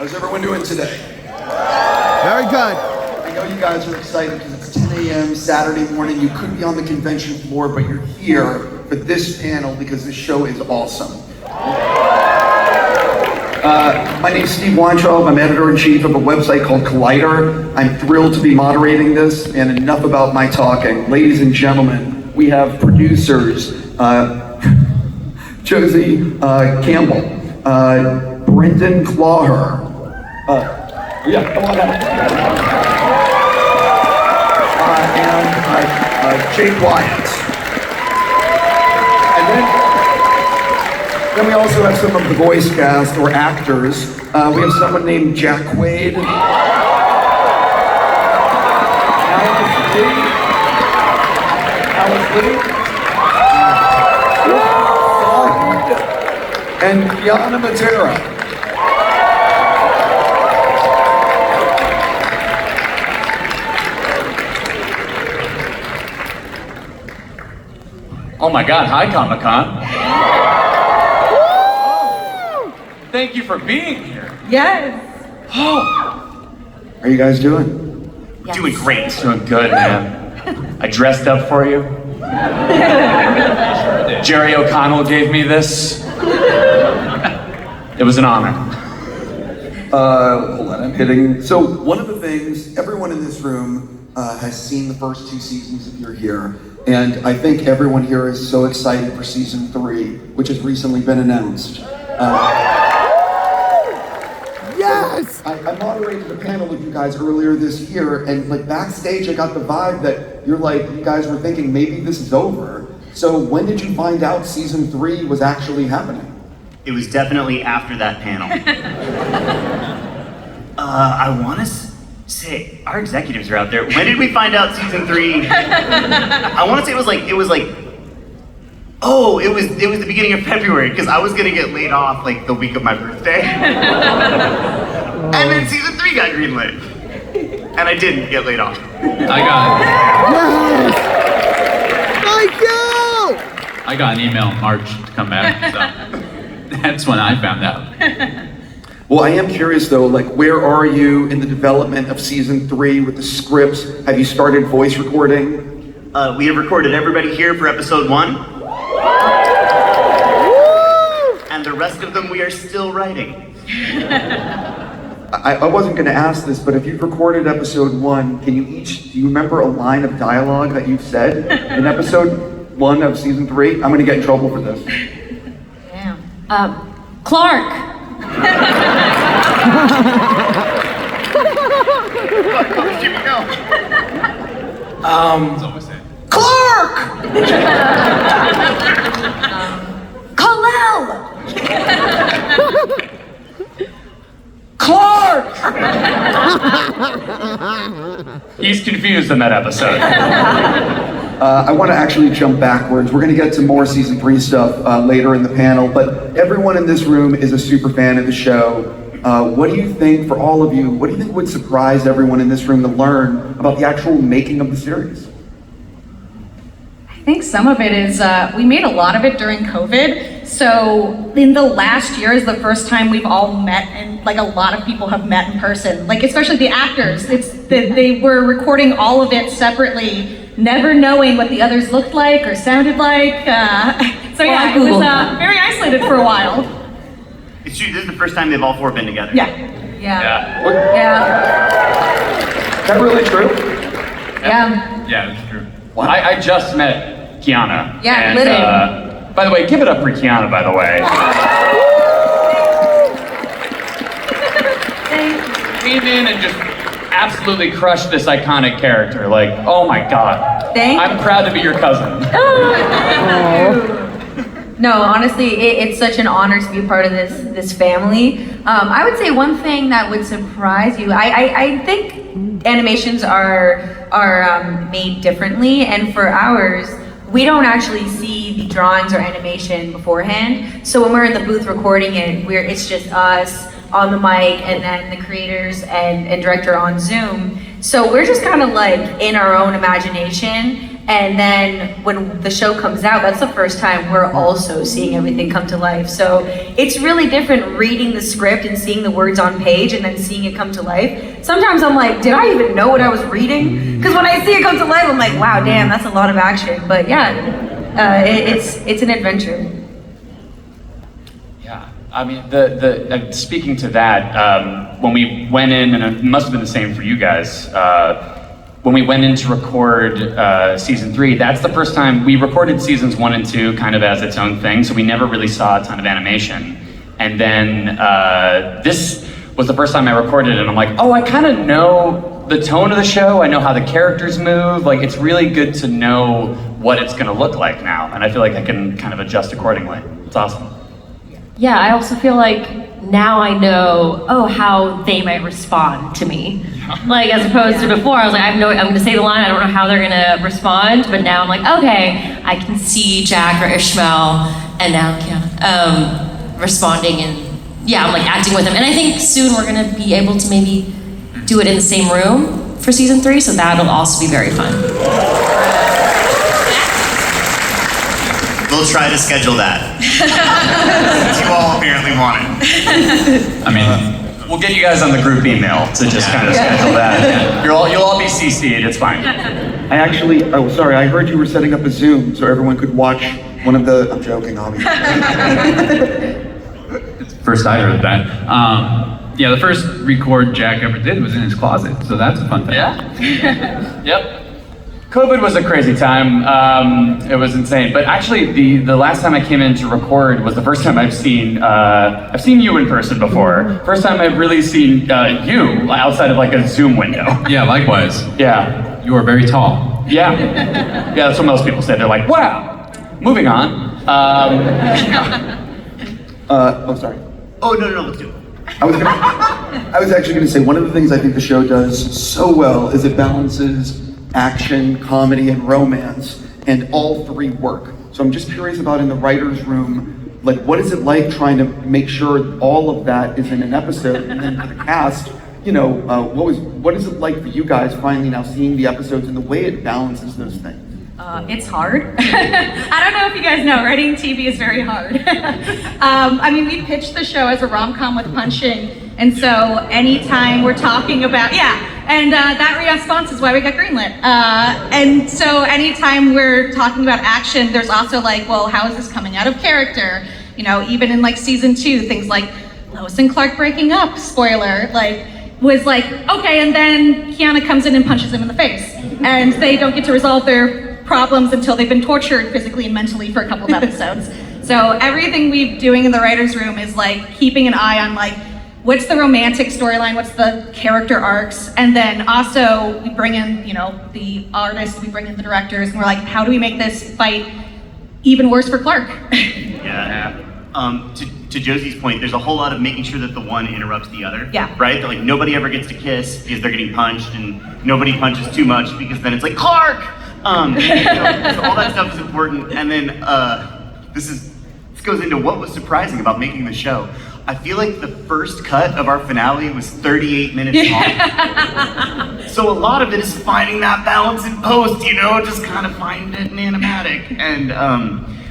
How's everyone doing today? Very good. I know you guys are excited because it's 10 a.m. Saturday morning. You could be on the convention floor, but you're here for this panel because this show is awesome. My name is Steve Weintraub. I'm editor-in-chief of a website called Collider. I'm thrilled to be moderating this, and enough about my talking. Ladies and gentlemen, we have producers, Josie Campbell, Brendan Clawher, come on out. And Jake Wyatt. And then we also have some of the voice cast or actors. We have someone named Jack Quaid. Alice Lee. And Yana Matera. Oh my God, hi Comic-Con. Thank you for being here. Yes. How are you guys doing? Yes. Doing great. Doing good, man. I dressed up for you. Jerry O'Connell gave me this. It was an honor. Hold on, I'm hitting. So one of the things, everyone in this room has seen the first 2 seasons of You're Here, and I think everyone here is so excited for season 3, which has recently been announced. Yes! I moderated a panel with you guys earlier this year, and like backstage I got the vibe that you guys were thinking maybe this is over. So when did you find out season 3 was actually happening? It was definitely after that panel. I want to say, our executives are out there. When did we find out season 3? I want to say it was the beginning of February, because I was gonna get laid off like the week of my birthday. And then season 3 got greenlit. And I didn't get laid off. I got Yes! Thank you! I got an email in March to come back, so that's when I found out. Well, I am curious though, like where are you in the development of season 3 with the scripts? Have you started voice recording? We have recorded everybody here for episode 1. And the rest of them we are still writing. I wasn't gonna ask this, but if you've recorded episode 1, do you remember a line of dialogue that you've said in episode 1 of season 3? I'm gonna get in trouble for this. Damn. Clark. Here we go. Clark! Kal-El. Clark! He's confused in that episode. I want to actually jump backwards. We're going to get to more season 3 stuff later in the panel, but everyone in this room is a super fan of the show. What do you think, for all of you, what do you think would surprise everyone in this room to learn about the actual making of the series? I think some of it is, we made a lot of it during COVID. So in the last year is the first time we've all met, and like a lot of people have met in person, like especially the actors. They were recording all of it separately, never knowing what the others looked like or sounded like. So yeah, it was very isolated for a while. It's true, this is the first time they've all 4 been together. Yeah. Yeah. Is that really true? Yeah. Yeah, it's true. I just met Kiana. Yeah, and, literally. by the way, give it up for Kiana, by the way. Came in and just absolutely crushed this iconic character. Like, oh my God. I'm proud to be your cousin. No, honestly, it's such an honor to be a part of this family. I would say one thing that would surprise you. I think animations are made differently, and for ours, we don't actually see the drawings or animation beforehand. So when we're in the booth recording it, it's just us on the mic, and then the creators and director on Zoom. So we're just kind of like in our own imagination. And then when the show comes out, that's the first time we're also seeing everything come to life. So it's really different reading the script and seeing the words on page and then seeing it come to life. Sometimes I'm like, did I even know what I was reading? Because when I see it come to life, I'm like, wow, damn, that's a lot of action. But yeah, it's an adventure. Yeah, I mean, speaking to that, when we went in, and it must have been the same for you guys, when we went in to record season 3, that's the first time we recorded seasons 1 and 2 kind of as its own thing, so we never really saw a ton of animation. And then this was the first time I recorded it, and I'm like, oh, I kind of know the tone of the show, I know how the characters move, like it's really good to know what it's gonna look like now, and I feel like I can kind of adjust accordingly. It's awesome. Yeah, I also feel like now I know, how they might respond to me. Like, as opposed to before, I was like, I'm gonna say the line, I don't know how they're gonna respond, but now I'm like, okay, I can see Jack or Ishmael, and now Kiana, responding, and yeah, I'm like acting with them. And I think soon we're gonna be able to maybe do it in the same room for season 3, so that'll also be very fun. We'll try to schedule that. Since you all apparently want it. I mean, we'll get you guys on the group email to just kind of schedule that. You'll all be CC'd, it's fine. I heard you were setting up a Zoom so everyone could watch one of the, I'm joking, obviously. First I heard that. Yeah, the first record Jack ever did was in his closet, so that's a fun thing. Yeah? Yep. COVID was a crazy time. It was insane. But actually, the last time I came in to record was the first time I've seen you in person before. First time I've really seen you outside of like a Zoom window. Yeah, likewise. Yeah. You are very tall. Yeah. Yeah, that's what most people say. They're like, wow. Moving on. Sorry. Oh, no, let's do it. I was actually going to say, one of the things I think the show does so well is it balances action, comedy, and romance, and all three work. So I'm just curious about in the writer's room, like what is it like trying to make sure all of that is in an episode, and then for the cast, what is it like for you guys finally now seeing the episodes and the way it balances those things? It's hard. I don't know if you guys know, writing TV is very hard. I mean, we pitched the show as a rom-com with punching, and so anytime we're talking about, that response is why we got greenlit. And so anytime we're talking about action, there's also like, well, how is this coming out of character? You know, even in like season 2, things like Lois and Clark breaking up, spoiler, was like, okay, and then Kiana comes in and punches him in the face. And they don't get to resolve their problems until they've been tortured physically and mentally for a couple of episodes. So everything we're doing in the writer's room is like keeping an eye on like, what's the romantic storyline, what's the character arcs, and then also we bring in, the artists, we bring in the directors, and we're like, how do we make this fight even worse for Clark? Yeah. To Josie's point, there's a whole lot of making sure that the one interrupts the other. Yeah. Right? That like nobody ever gets to kiss because they're getting punched, and nobody punches too much because then it's like Clark. So all that stuff is important. And then this goes into what was surprising about making the show. I feel like the first cut of our finale was 38 minutes long. So a lot of it is finding that balance in post, just kind of finding it in animatic. And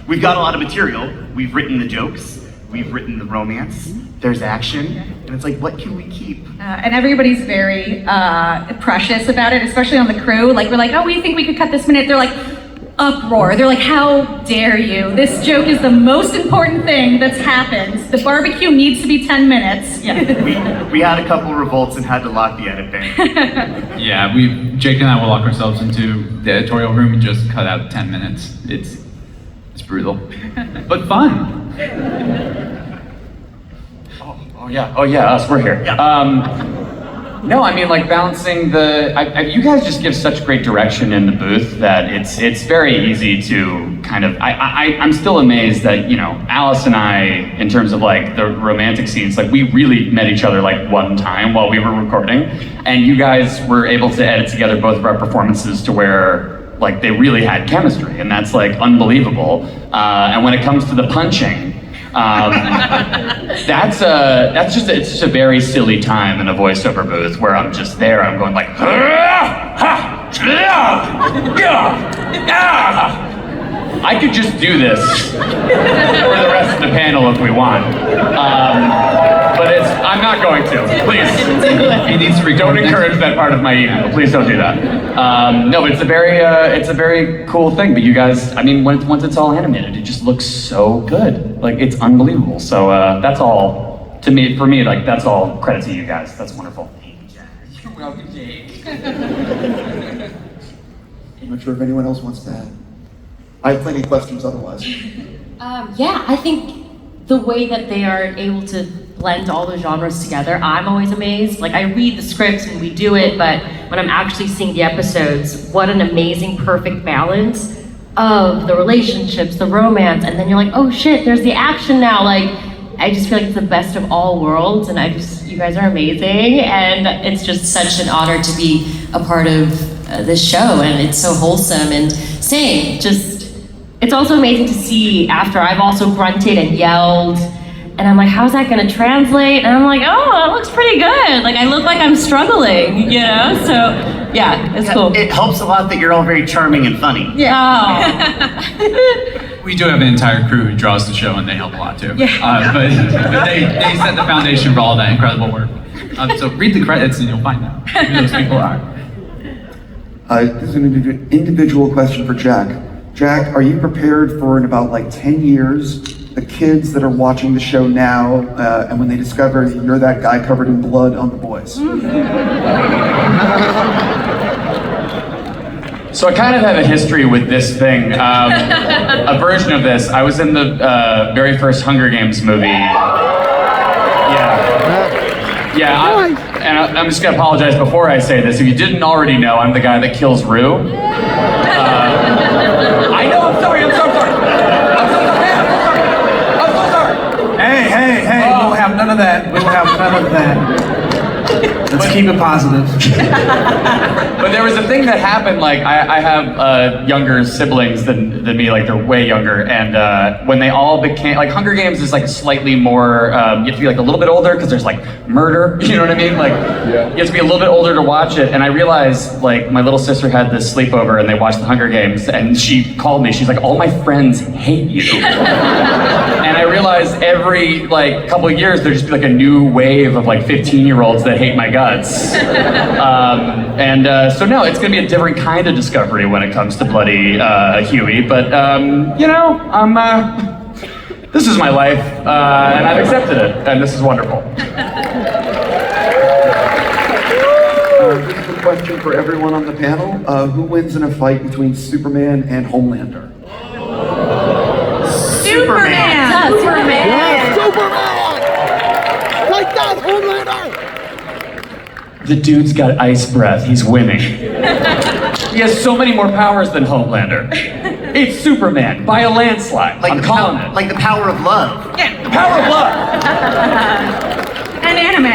we've got a lot of material. We've written the jokes, we've written the romance, there's action, and it's like, what can we keep? And everybody's very precious about it, especially on the crew. Like, we're like, oh, we think we could cut this minute. They're like, uproar. They're like, how dare you? This joke is the most important thing that's happened. The barbecue needs to be 10 minutes. Yeah. We had a couple revolts and had to lock the edit bay. Yeah, Jake and I will lock ourselves into the editorial room and just cut out 10 minutes. It's brutal, but fun. Oh yeah, us, we're here. Yeah. No, I mean like balancing you guys just give such great direction in the booth that it's very easy to kind of, I'm still amazed that, Alice and I, in terms of like the romantic scenes, like we really met each other like one time while we were recording, and you guys were able to edit together both of our performances to where like they really had chemistry, and that's like unbelievable. And when it comes to the punching, it's just a very silly time in a voiceover booth where I'm just there, I'm going like, ha, I could just do this for the rest of the panel if we want. But I'm not going to. Please. He needs to record Don't next encourage that part of my email. Please don't do that. No, but it's a very cool thing. But you guys, I mean, once it's all animated, it just looks so good. Like, it's unbelievable. So that's all, for me, like, that's all credit to you guys. That's wonderful. You're welcome, Jake. I'm not sure if anyone else wants to add. I have plenty of questions otherwise. Yeah, I think the way that they are able to blend all the genres together, I'm always amazed. Like, I read the scripts and we do it, but when I'm actually seeing the episodes, what an amazing, perfect balance of the relationships, the romance, and then you're like, oh shit, there's the action now. Like, I just feel like it's the best of all worlds, and you guys are amazing, and it's just such an honor to be a part of this show, and it's so wholesome, and it's also amazing to see after I've also grunted and yelled, and I'm like, how's that gonna translate? And I'm like, oh, it looks pretty good. Like, I look like I'm struggling, you know? So, yeah, it's cool. It helps a lot that you're all very charming and funny. Yeah. We do have an entire crew who draws the show, and they help a lot too. Yeah. But they set the foundation for all that incredible work. So read the credits, and you'll find out who those people are. This is an individual question for Jack. Jack, are you prepared for in about like 10 years, the kids that are watching the show now, and when they discover you're that guy covered in blood on The Boys? So I kind of have a history with this thing. A version of this. I was in the very first Hunger Games movie. I'm just gonna apologize before I say this. If you didn't already know, I'm the guy that kills Rue. I know. I'm sorry. I'm so sorry. I'm so sorry. Hey, we'll have none of that. Let's keep it positive. But there was a thing that happened, like, I have younger siblings than me, like, they're way younger, and when they all became, like, Hunger Games is, like, slightly more, you have to be, like, a little bit older, because there's, like, murder, you know what I mean? Like, you have to be a little bit older to watch it, and I realized, like, my little sister had this sleepover, and they watched the Hunger Games, and she called me, she's like, all my friends hate you. And I realized every, like, couple of years, there'd just be, like, a new wave of, like, 15-year-olds that hate my guts. So no, it's gonna be a different kind of discovery when it comes to bloody Huey, but you know, this is my life, and I've accepted it, and this is wonderful. This is a question for everyone on the panel. Who wins in a fight between Superman and Homelander? Superman! Yes, Superman! Like that, Homelander! The dude's got ice breath, he's winning. He has so many more powers than Homelander. It's Superman, by a landslide. I'm calling it. Like the power of love. Yeah. The power of love! And anime.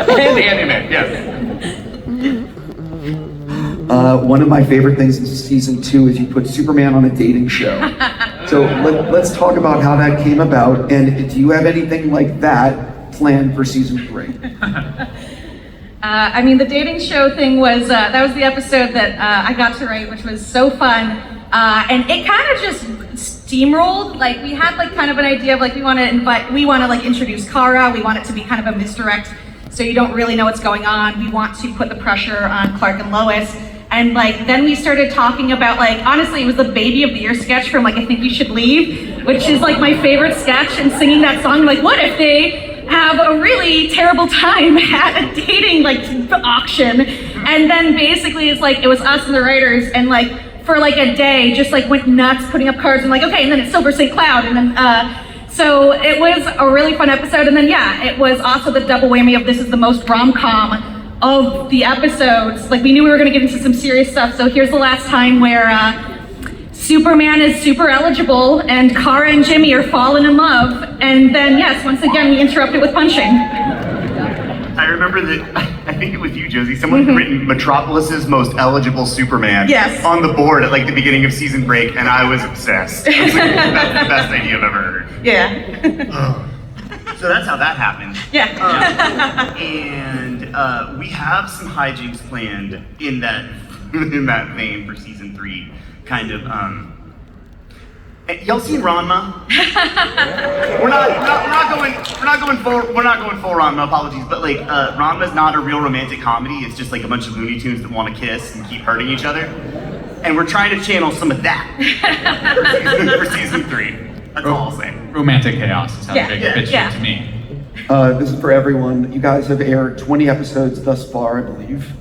And anime, yes. One of my favorite things in season 2 is you put Superman on a dating show. So let's talk about how that came about, and do you have anything like that planned for season 3? I mean, the dating show thing was, that was the episode that I got to write, which was so fun. And it kind of just steamrolled. Like, we had like kind of an idea of like, we want to like introduce Kara. We want it to be kind of a misdirect, so you don't really know what's going on. We want to put the pressure on Clark and Lois. And like, then we started talking about like, honestly, it was the Baby of the Year sketch from like, I Think You Should Leave, which is like my favorite sketch, and singing that song, like, what if they have a really terrible time at a dating like auction? And then basically it's like, it was us and the writers, and like for like a day just like went nuts putting up cards, and like, okay, and then it's Silver St. Cloud, and then so it was a really fun episode. And then yeah, it was also the double whammy of this is the most rom-com of the episodes. Like, we knew we were going to get into some serious stuff, so here's the last time where Superman is super eligible and Kara and Jimmy are falling in love, and then yes, once again we interrupt it with punching. I remember that, I think it was you, Josie, someone had written Metropolis's most eligible Superman on the board at like the beginning of season break, and I was obsessed. I was like, that's the best idea I've ever heard. Yeah. So that's how that happened. Yeah. And we have some hijinks planned in that in that vein for season 3, kind of. Y'all seen Ranma? we're not going full Ranma. Apologies, but like Ranma's not a real romantic comedy. It's just like a bunch of Looney Tunes that want to kiss and keep hurting each other. And we're trying to channel some of that for season 3. That's all I'll say. Romantic chaos is how Jake pitched it to me. This is for everyone. You guys have aired 20 episodes thus far, I believe.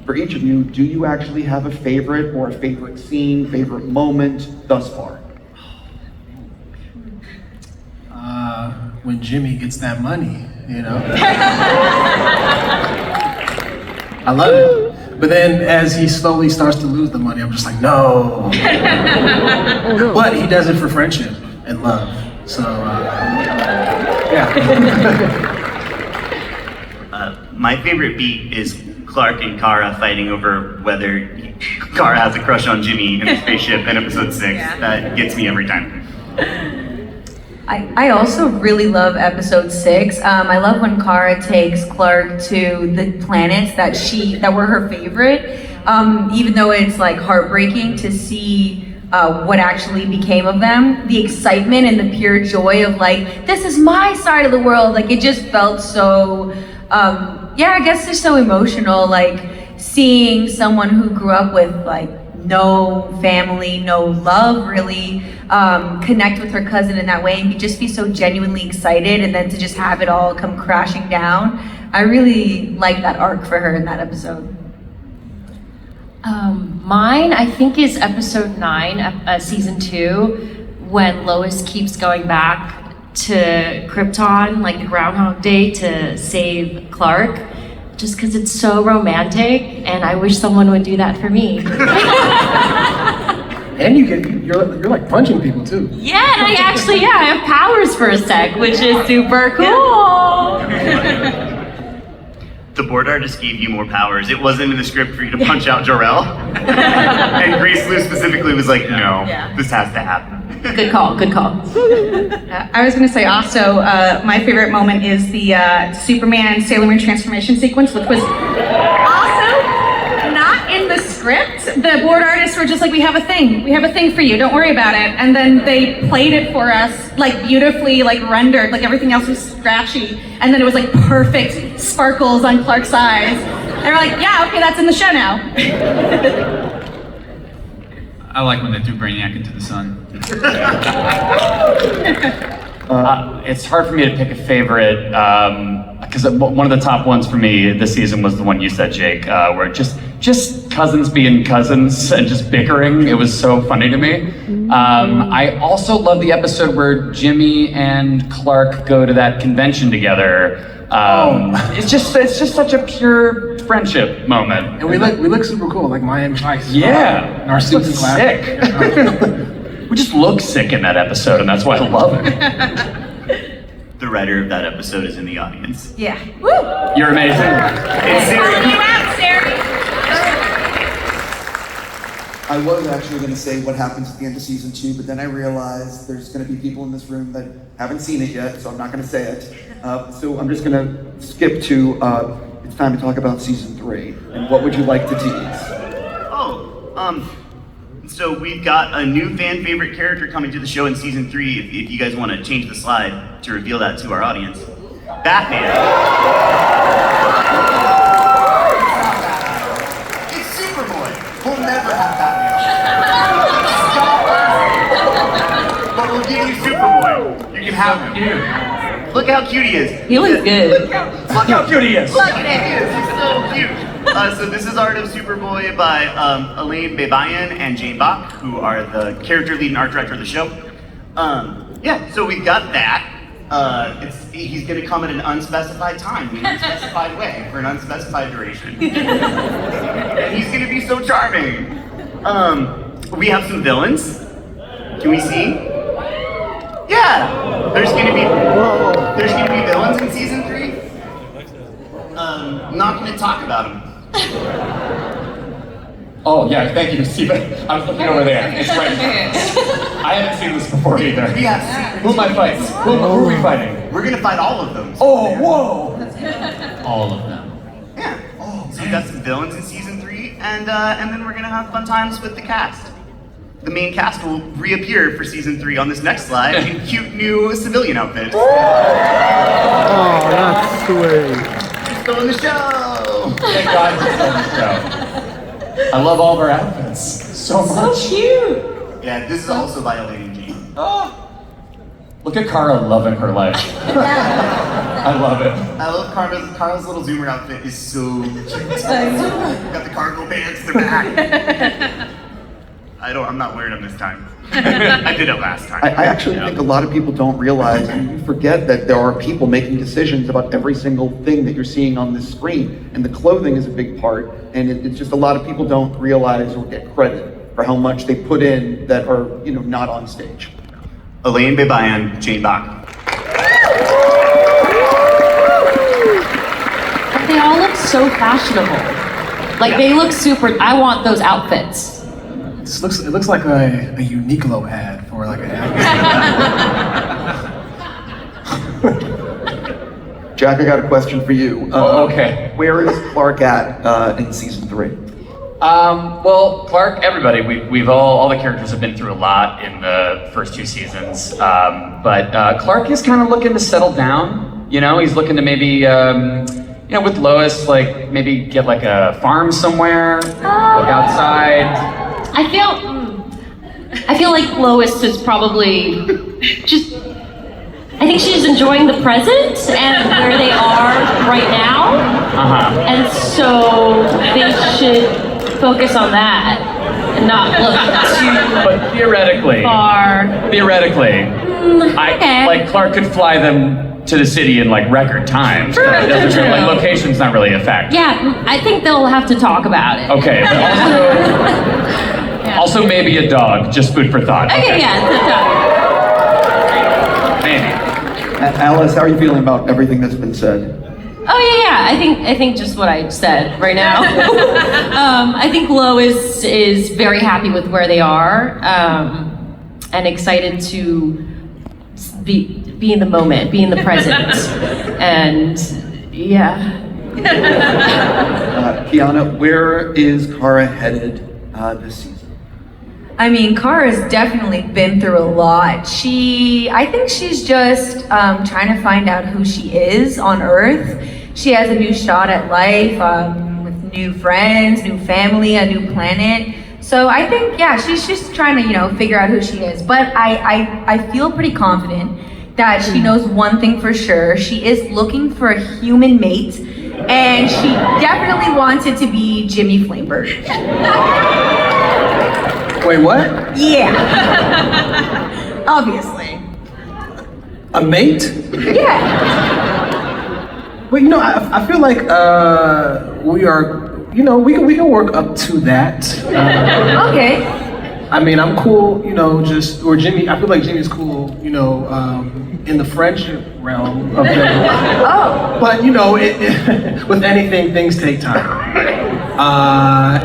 For each of you, do you actually have a favorite or a favorite scene, favorite moment thus far? When Jimmy gets that money, you know? I love it. But then as he slowly starts to lose the money, I'm just like, no. But he does it for friendship and love. So, yeah. My favorite beat is Clark and Kara fighting over whether Kara has a crush on Jimmy in the spaceship in episode 6. That gets me every time. I also really love episode 6. I love when Kara takes Clark to the planets that were her favorite, even though it's like heartbreaking to see what actually became of them. The excitement and the pure joy of like, this is my side of the world. Like it just felt so, I guess just so emotional. Like seeing someone who grew up with like no family, no love really, connect with her cousin in that way and just be so genuinely excited, and then to just have it all come crashing down. I really like that arc for her in that episode. Mine, I think, is episode 9, season 2, when Lois keeps going back to Krypton, like the Groundhog Day, to save Clark. Just because it's so romantic, and I wish someone would do that for me. And you're like punching people too. Yeah, and I have powers for a sec, which is super cool. The board artist gave you more powers. It wasn't in the script for you to punch out Jor-El. And Grace Lou specifically was like, no, this has to happen. Good call, good call. I was going to say also, my favorite moment is the Superman Sailor Moon transformation sequence, which was also not in the script. The board artists were just like, we have a thing for you, don't worry about it. And then they played it for us, like beautifully, like rendered, like everything else was scratchy. And then it was like perfect sparkles on Clark's eyes. And we're like, yeah, okay, that's in the show now. I like when they threw Brainiac into the sun. It's hard for me to pick a favorite, because one of the top ones for me this season was the one you said, Jake, where just cousins being cousins and just bickering. It was so funny to me. I also love the episode where Jimmy and Clark go to that convention together. It's just such a pure friendship moment. And we look super cool, like Miami Vice. Yeah, in our suits and sick. We just look sick in that episode, and that's why I love it. The writer of that episode is in the audience. Yeah. Woo! You're amazing. It's I was actually going to say what happens at the end of season 2, but then I realized there's going to be people in this room that haven't seen it yet, so I'm not going to say it. So I'm just going to skip to, it's time to talk about season 3. And what would you like to tease? So we've got a new fan favorite character coming to the show in season 3, if you guys want to change the slide to reveal that to our audience. Batman. It's Superboy. We'll never have Batman. Stop. But we'll give you Superboy. You can have him. Look how cute he is. He looks good. Look how cute he is. Look at him. He's so cute. So this is art of Superboy by Elaine Bebayan and Jane Bach, who are the character lead and art director of the show. So we've got that. He's going to come at an unspecified time, in an unspecified way, for an unspecified duration. And he's going to be so charming. We have some villains. Can we see? Yeah, there's going to be villains in season 3. I'm not going to talk about them. Oh, yeah, thank you, Steven. I was looking over there. It's right there. I haven't seen this before either. We have Who am I fighting? Who are we fighting? We're going to fight all of them. Oh, whoa! All of them. Yeah. So we've got some villains in season 3, and then we're gonna have fun times with the cast. The main cast will reappear for season 3 on this next slide in cute new civilian outfits. Oh, that's sweet. Still in the show! Thank God she's on the show. I love all of her outfits so much. So cute. Yeah, this is also by Elaine and Jean. Look at Kara loving her life. I love it. I love Kara's little zoomer outfit is so cute. Got the cargo pants, they're back. I'm not wearing them this time. I did it last time. I actually think a lot of people don't realize, and you forget that there are people making decisions about every single thing that you're seeing on this screen. And the clothing is a big part, and it's just a lot of people don't realize or get credit for how much they put in that are, not on stage. Elaine Bebayan, Jane Bach. They all look so fashionable. Like they look super. I want those outfits. It looks like a Uniqlo ad for like an Jack, I got a question for you. Okay. Where is Clark at in season 3? Well, Clark, everybody, we've all the characters have been through a lot in the first 2 seasons. But Clark is kind of looking to settle down. He's looking to maybe, with Lois, like maybe get like a farm somewhere, look outside. I feel like Lois is probably just. I think she's enjoying the present and where they are right now. And so they should focus on that and not look too But theoretically, okay. like Clark could fly them to the city in like record time. So it doesn't really, like location's not really a fact. Yeah, I think they'll have to talk about it. Okay, but also maybe a dog, just food for thought. Okay, yeah, Maybe. Alice, how are you feeling about everything that's been said? Oh yeah. I think just what I said right now. I think Lois is very happy with where they are, and excited to be in the moment, be in the present, and yeah. Kiana, where is Kara headed this season? I mean, Kara's definitely been through a lot. I think she's just trying to find out who she is on Earth. She has a new shot at life with new friends, new family, a new planet. So I think, she's just trying to, figure out who she is. But I feel pretty confident that she knows one thing for sure. She is looking for a human mate, and she definitely wants it to be Jimmy Flamberg. Wait, what? Yeah. Obviously. A mate? Yeah. Well, I feel like we are, we can work up to that. Okay. I mean, I'm cool, or Jimmy, I feel like Jimmy's cool, in the friendship realm of things. Oh. But, with anything, things take time. Why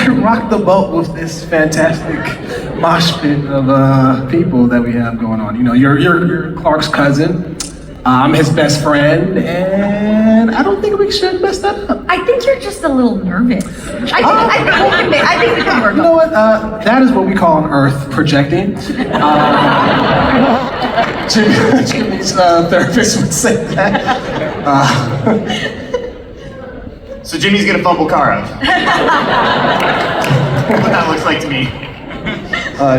rock the boat with this fantastic mosh pit of people that we have going on? You're Clark's cousin. I'm his best friend, and I don't think we should mess that up. I think you're just a little nervous. I think we can work You know what? That is what we call on Earth projecting. Jimmy's therapist would say that. So Jimmy's gonna fumble Kara. What that looks like to me.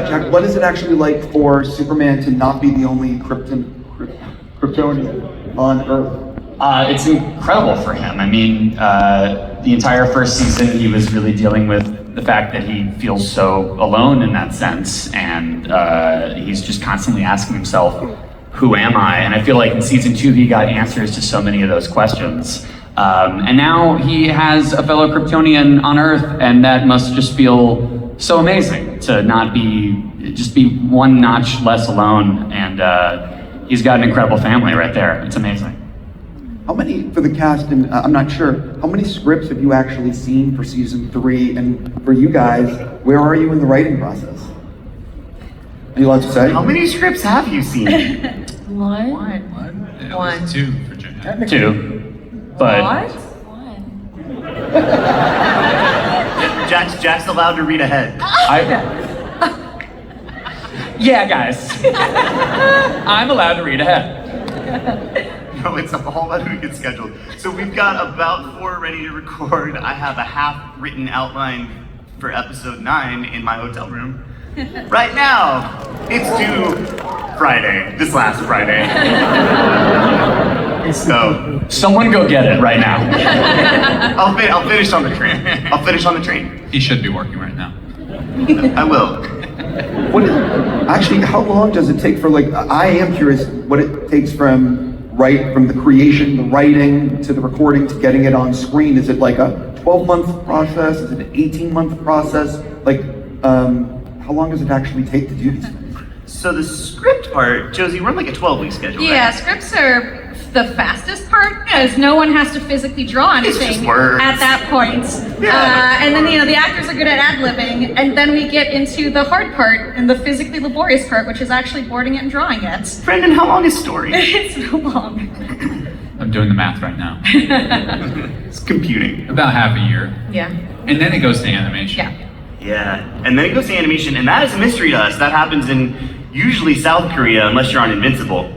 Jack, what is it actually like for Superman to not be the only Kryptonian on Earth? It's incredible for him. I mean, the entire first season, he was really dealing with the fact that he feels so alone in that sense, and he's just constantly asking himself, who am I? And I feel like in season 2, he got answers to so many of those questions. And now he has a fellow Kryptonian on Earth, and that must just feel so amazing to not be one notch less alone. And he's got an incredible family right there. It's amazing. How many, for the cast, and I'm not sure, how many scripts have you actually seen for season 3? And for you guys, where are you in the writing process? Are you allowed to say? How many scripts have you seen? One. It One. was 2 for Jimmy. 2. But One. Jack's allowed to read ahead. Yeah, guys. I'm allowed to read ahead. No, it's all about who gets scheduled. So we've got about 4 ready to record. I have a half-written outline for episode 9 in my hotel room. Right now, it's due Friday, this last Friday. So, Someone go get it right now. I'll finish on the train. I'll finish on the train. He should be working right now. I will. Actually, how long does it take for, like, I am curious what it takes from the creation, the writing, to the recording, to getting it on screen. Is it like a 12-month process? Is it an 18-month process? Like, how long does it actually take to do these things? So the script part, Josie, we're on like a 12-week schedule, Yeah, right? scripts are the fastest part because no one has to physically draw It's anything just words. at that point. Yeah. And then, the actors are good at ad-libbing, and then we get into the hard part and the physically laborious part, which is actually boarding it and drawing it. Brendan, how long is story? It's so long. I'm doing the math right now. It's computing. About half a year. Yeah. And then it goes to animation. Yeah. Yeah, and then it goes to animation, and that is a mystery to us. That happens in usually South Korea, unless you're on Invincible.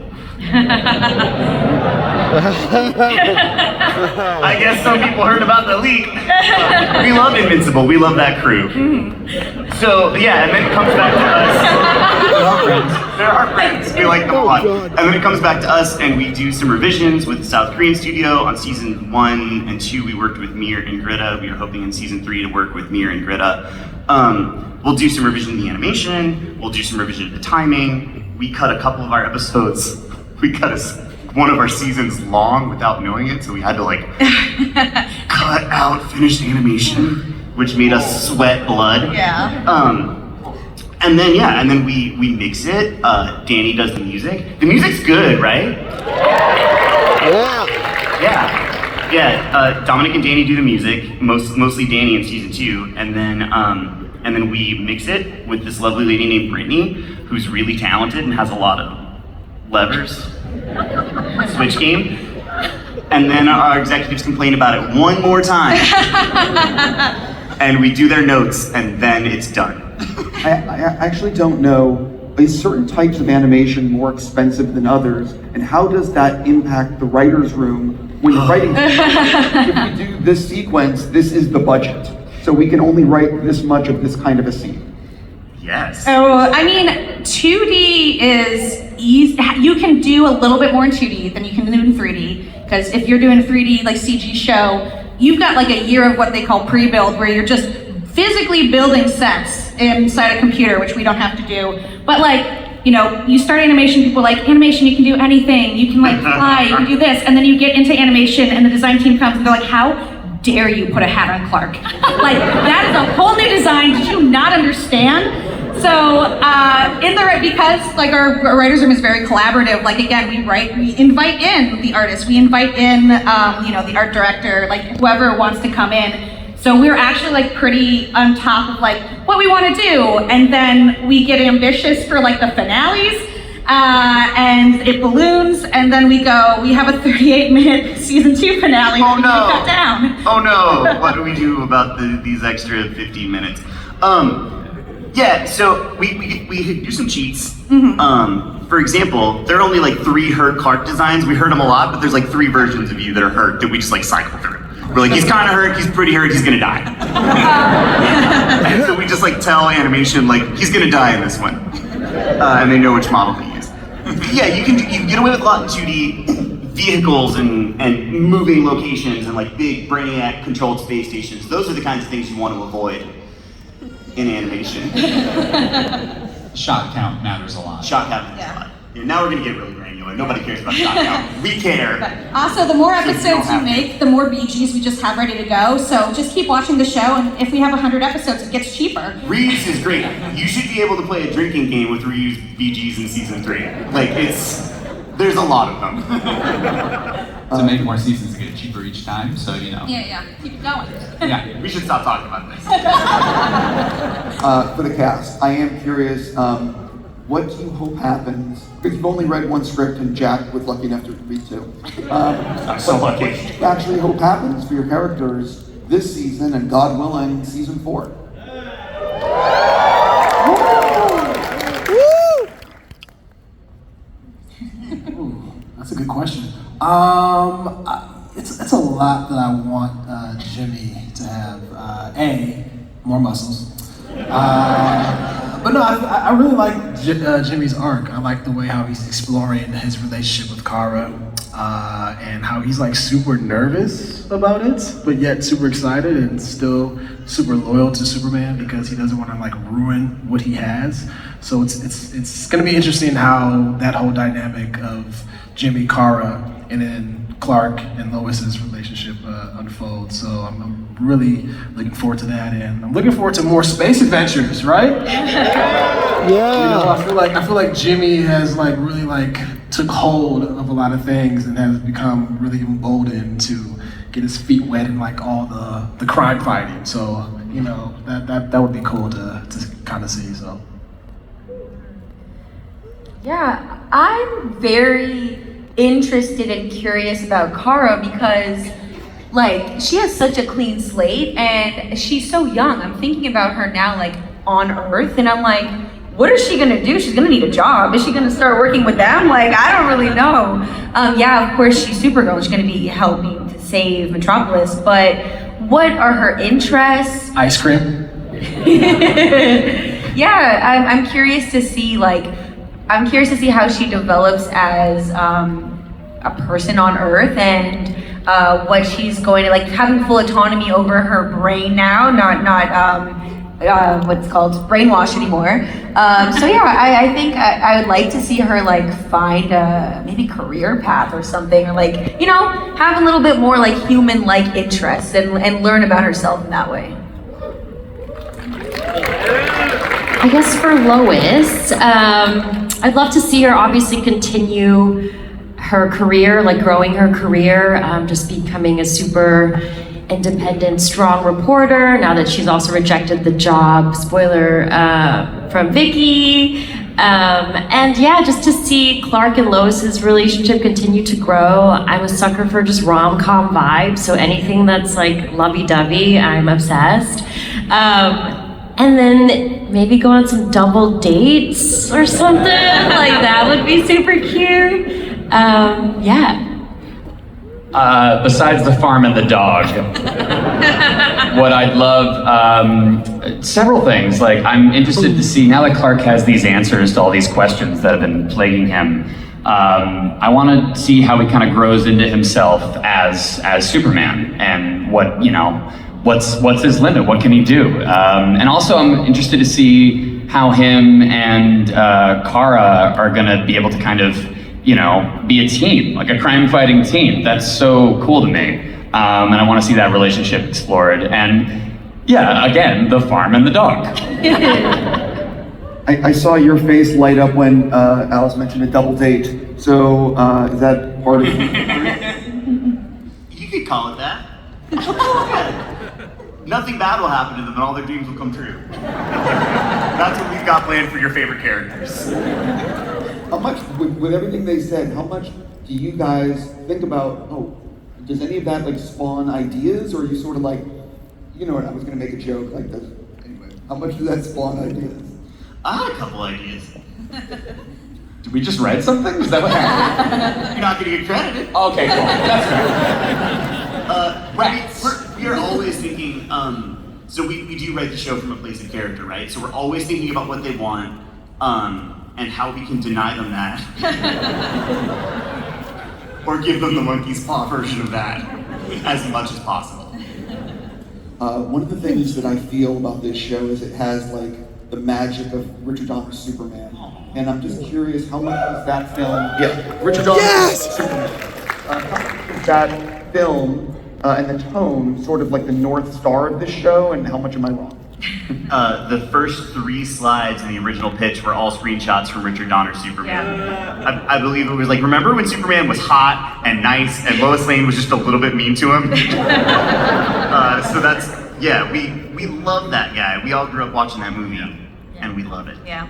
I guess some people heard about the leak. We love Invincible. We love that crew. So yeah, and then it comes back to us. They're our friends. We like them a lot. And then it comes back to us, and we do some revisions with the South Korean studio. On season 1 and 2, we worked with Mir and Greta. We are hoping in season 3 to work with Mir and Greta. We'll do some revision in the animation. We'll do some revision of the timing. We cut a couple of our episodes. We cut one of our seasons long without knowing it, so we had to like cut out finished animation, which made us sweat blood. Yeah. And then we mix it. Danny does the music. The music's good, right? Yeah. Dominic and Danny do the music, mostly Danny in season 2, and then we mix it with this lovely lady named Brittany, who's really talented and has a lot of levers. Switch game. And then our executives complain about it one more time. And we do their notes, and then it's done. I actually don't know, is certain types of animation more expensive than others? And how does that impact the writer's room when you're writing? If we do this sequence, this is the budget. So we can only write this much of this kind of a scene. Yes. Oh, 2D is easy. You can do a little bit more in 2D than you can do in 3D. Because if you're doing a 3D like CG show, you've got like a year of what they call pre-build, where you're just physically building sets inside a computer, which we don't have to do. But you start animation, people are like, animation, you can do anything. You can fly, you can do this. And then you get into animation and the design team comes and they're like, how dare you put a hat on Clark? That is a whole new design. Did you not understand? So because our writers' room is very collaborative. Again, we invite in the artists, we invite in the art director, whoever wants to come in. So we're actually pretty on top of what we want to do, and then we get ambitious for the finales. And it balloons, and then we have a 38-minute season 2 finale. Oh no! Cut down. Oh no! What do we do about these extra 15 minutes? So we do some cheats. For example, there are only 3 hurt Clark designs. We hurt him a lot, but there's 3 versions of you that are hurt that we just cycle through. We're he's kind of hurt, he's pretty hurt, he's gonna die. And so we just tell animation he's gonna die in this one, and they know which model to use. Yeah, you can get away with a lot in 2D. Vehicles and moving locations and big Brainiac controlled space stations. Those are the kinds of things you want to avoid in animation. Shot count matters a lot. Shot count matters a lot. Yeah, now we're gonna get really granular. Nobody cares about shot count. We care. Also, the more So you episodes don't you have make, the more BGs we just have ready to go. So just keep watching the show, and if we have 100 episodes, it gets cheaper. Reuse is great. You should be able to play a drinking game with reused BGs in season 3. There's a lot of them. To make more seasons to get cheaper each time, so Yeah. Keep it going. Yeah. We should stop talking about this. For the cast, I am curious, what do you hope happens? Because you've only read one script and Jack was lucky enough to read 2. I'm so lucky. What do you actually hope happens for your characters this season and, God willing, season 4? That's a good question. It's a lot that I want Jimmy to have. More muscles. But no, I really like Jimmy's arc. I like the way how he's exploring his relationship with Kara, and how he's like super nervous about it, but yet super excited and still super loyal to Superman because he doesn't want to like ruin what he has. So it's gonna be interesting how that whole dynamic of Jimmy, Kara, and then Clark and Lois's relationship unfolds. So I'm really looking forward to that, and I'm looking forward to more space adventures, right? Yeah. You know, I feel like Jimmy has like really like took hold of a lot of things and has become really emboldened to get his feet wet in like all the crime fighting. So you know that would be cool to kind of see. So. Yeah, I'm very interested and curious about Kara because like she has such a clean slate and she's so young. I'm thinking about her now like on Earth and I'm like, what is she gonna do? She's gonna need a job. Is she gonna start working with them? Like, I don't really know. Yeah, of course she's Supergirl. She's gonna be helping to save Metropolis, but what are her interests? Ice cream. Yeah, I'm curious to see how she develops as a person on Earth and what she's going to like having full autonomy over her brain now, not what's called brainwash anymore. So yeah, I think I would like to see her like find a maybe career path or something, or like, you know, have a little bit more like human-like interests and learn about herself in that way. I guess for Lois, I'd love to see her obviously continue her career, like growing her career, just becoming a super independent, strong reporter now that she's also rejected the job, spoiler, from Vicky. And yeah, just to see Clark and Lois's relationship continue to grow. I'm a sucker for just rom-com vibes, so anything that's like lovey-dovey, I'm obsessed. And then maybe go on some double dates or something, like that would be super cute. Yeah. Besides the farm and the dog, what I'd love, several things. Like, I'm interested to see, now that Clark has these answers to all these questions that have been plaguing him, I want to see how he kind of grows into himself as Superman and what, you know, what's his limit? What can he do? And also I'm interested to see how him and Kara are gonna be able to kind of, you know, be a team, like a crime-fighting team. That's so cool to me. And I want to see that relationship explored. And yeah, again, the farm and the dog. I saw your face light up when Alice mentioned a double date. So is that part of You could call it that. Yeah. Nothing bad will happen to them and all their dreams will come true. That's what we've got planned for your favorite characters. How much, with everything they said, how much do you guys think about, does any of that like spawn ideas, or are you sort of like, you know what, I was gonna make a joke like this. Anyway, how much does that spawn ideas? I had a couple ideas. Did we just write something? Is that what happened? You're not gonna get credited. Okay, cool. That's fair. We are always thinking, so we do write the show from a place of character, right? So we're always thinking about what they want, and how we can deny them that. Or give them the monkey's paw version of that as much as possible. One of the things that I feel about this show is it has like the magic of Richard Donner's Superman. And I'm just curious, how much was that film, Richard Donner's Superman, how much was that film and the tone sort of like the North Star of this show, and how much am I wrong? The first 3 slides in the original pitch were all screenshots from Richard Donner's Superman. Yeah. I believe it was like, remember when Superman was hot and nice and Lois Lane was just a little bit mean to him? So that's, yeah, we love that guy. We all grew up watching that movie, and we love it. Yeah.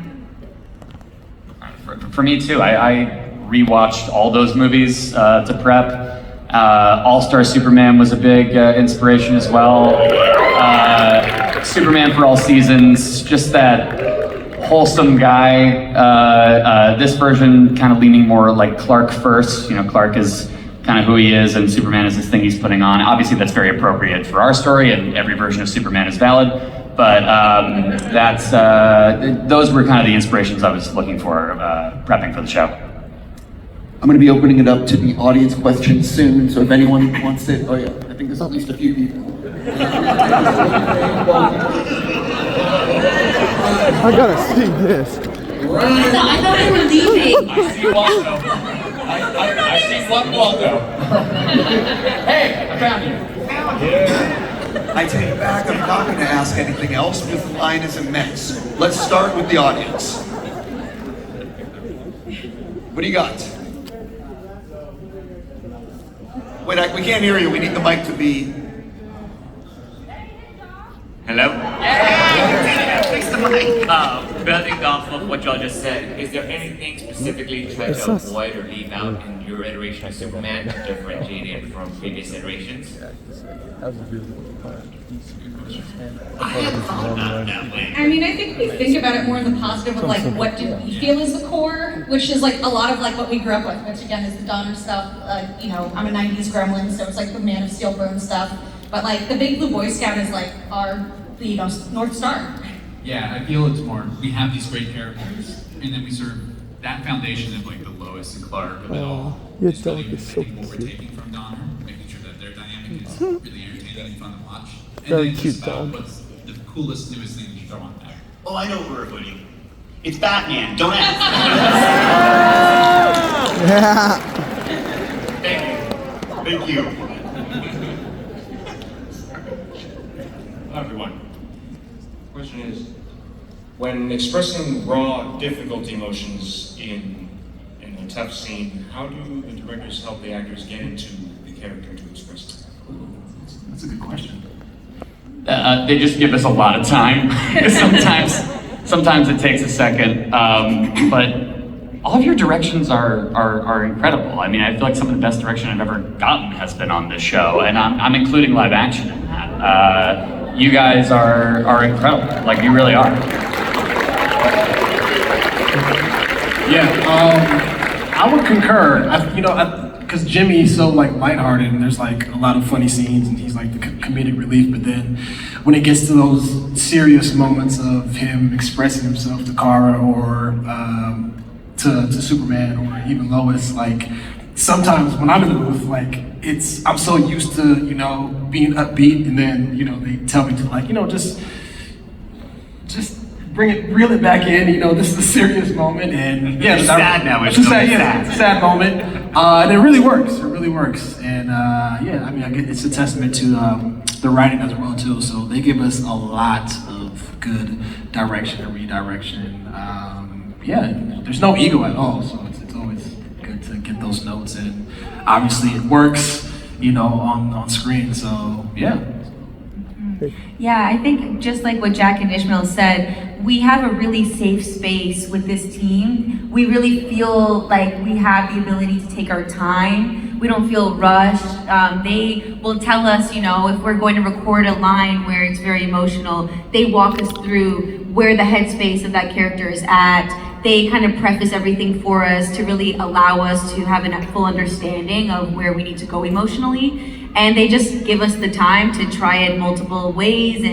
For me too, I rewatched all those movies to prep. All-Star Superman was a big inspiration as well. Superman for all seasons, just that wholesome guy. This version kind of leaning more like Clark first. You know, Clark is kind of who he is, and Superman is this thing he's putting on. Obviously, that's very appropriate for our story, and every version of Superman is valid. But those were kind of the inspirations I was looking for prepping for the show. I'm going to be opening it up to the audience questions soon, so if anyone wants to, oh yeah, I think there's at least a few people. I gotta see this. I thought we were leaving. I see Waldo. I see one Waldo. Hey, I found you. I take it back, I'm not going to ask anything else because the line is immense. Let's start with the audience. What do you got? Wait, we can't hear you. We need the mic to be... Hello? Fix the mic. Building off of what y'all just said, is there anything specifically you try to avoid or leave out in your iteration of Superman to differentiate it from previous iterations? I hadn't thought about it that way. I mean, I think we think about it more in the positive of like, what do we feel is the core, which is like a lot of like what we grew up with, which again is the Donner stuff. You know, I'm a 90s gremlin, so it's like the Man of Steel Bone stuff. But like the Big Blue Boy Scout is like our, you know, North Star. Yeah, I feel it's more, we have these great characters, and then we serve that foundation of like the Lois and Clark of it all. Your Is really, dog is I so think, what we're cute. taking from Donner, making sure that their dynamic is really entertaining and fun to watch. And Very then cute just about dog. what's the coolest, newest thing you throw on there. Oh, I know what we're putting. It's Batman. Don't ask. Yeah. Thank you. Hi everyone. Question is, when expressing raw, difficult emotions in a tough scene, how do the directors help the actors get into the character to express them? That's a good question. They just give us a lot of time. sometimes it takes a second, but all of your directions are incredible. I mean, I feel like some of the best direction I've ever gotten has been on this show, and I'm including live action in that. You guys are incredible. Like, you really are. Yeah, I would concur. Because Jimmy's so like lighthearted, and there's like a lot of funny scenes, and he's like the comedic relief. But then when it gets to those serious moments of him expressing himself to Kara or to Superman or even Lois, like sometimes when I'm in the booth, like I'm so used to being upbeat, and then they tell me to like just reel it back in. This is a serious moment, and yeah, It's sad now. It's a sad moment, and it really works. It really works, and yeah, I mean, it's a testament to the writing as well too. So they give us a lot of good direction and redirection. Yeah, there's no ego at all, so it's always good to get those notes, and obviously it works, on screen. So yeah. Yeah, I think just like what Jack and Ishmael said, we have a really safe space with this team. We really feel like we have the ability to take our time. We don't feel rushed. They will tell us, if we're going to record a line where it's very emotional, they walk us through where the headspace of that character is at. They kind of preface everything for us to really allow us to have a full understanding of where we need to go emotionally. And they just give us the time to try it multiple ways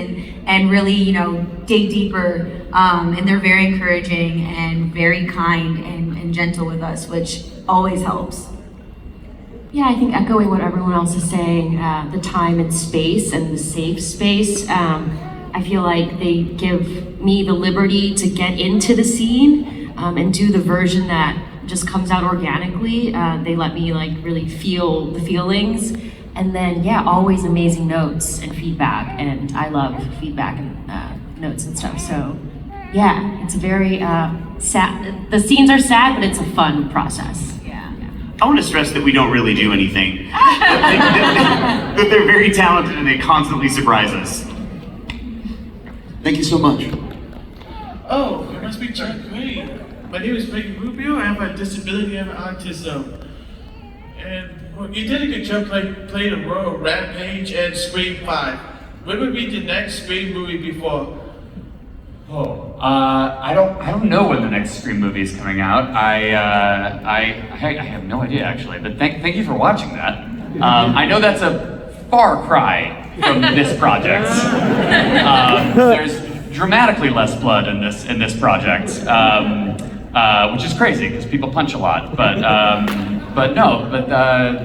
and really, dig deeper. And they're very encouraging and very kind and gentle with us, which always helps. Yeah, I think echoing what everyone else is saying, the time and space and the safe space, I feel like they give me the liberty to get into the scene and do the version that just comes out organically. They let me really feel the feelings. And then, yeah, always amazing notes and feedback. And I love feedback and notes and stuff. So, yeah, it's a very sad. The scenes are sad, but it's a fun process. I want to stress that we don't really do anything. that they're very talented and they constantly surprise us. Thank you so much. Oh, I must be Jack. Hey, my name is Peggy Rubio. I have a disability. I have autism. And Well, you did a good job playing a role, Rampage and Scream 5. When would be the next Scream movie before? I don't know when the next Scream movie is coming out. I have no idea actually, but thank you for watching that. I know that's a far cry from this project. There's dramatically less blood in this project, which is crazy because people punch a lot. But